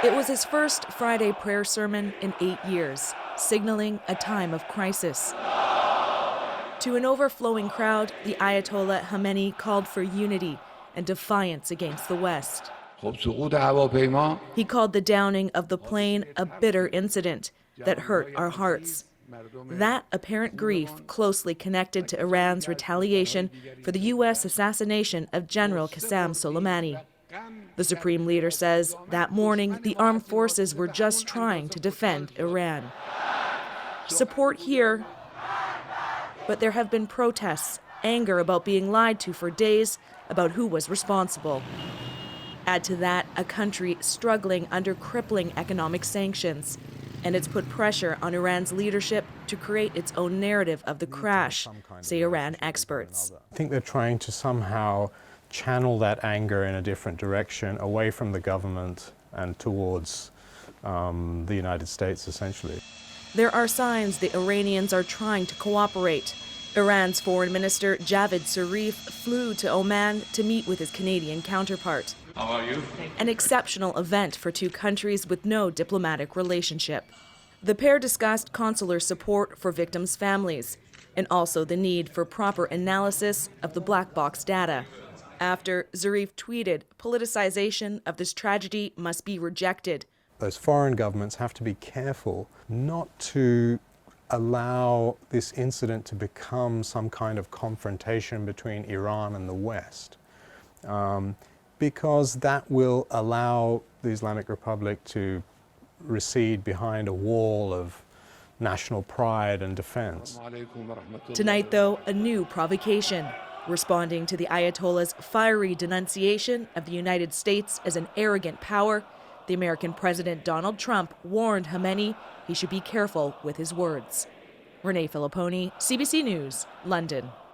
It was his first Friday prayer sermon in 8 years, signaling a time of crisis. To an overflowing crowd, the Ayatollah Khamenei called for unity and defiance against the West. He called the downing of the plane a bitter incident that hurt our hearts. That apparent grief closely connected to Iran's retaliation for the U.S. assassination of General Qasem Soleimani. The supreme leader says that morning the armed forces were just trying to defend Iran. Support here, but there have been protests, anger about being lied to for days about who was responsible. Add to that a country struggling under crippling economic sanctions, and it's put pressure on Iran's leadership to create its own narrative of the crash, say Iran experts. I think they're trying to somehow channel that anger in a different direction, away from the government and towards the United States, essentially. There are signs the Iranians are trying to cooperate. Iran's Foreign Minister Javad Zarif flew to Oman to meet with his Canadian counterpart. How are you? An exceptional event for two countries with no diplomatic relationship. The pair discussed consular support for victims' families and also the need for proper analysis of the black box data. After, Zarif tweeted, "Politicization of this tragedy must be rejected." Those foreign governments have to be careful not to allow this incident to become some kind of confrontation between Iran and the West, because that will allow the Islamic Republic to recede behind a wall of national pride and defense. Tonight, though, a new provocation. Responding to the Ayatollah's fiery denunciation of the United States as an arrogant power, the American President Donald Trump warned Khamenei he should be careful with his words. Renee Filipponi, CBC News, London.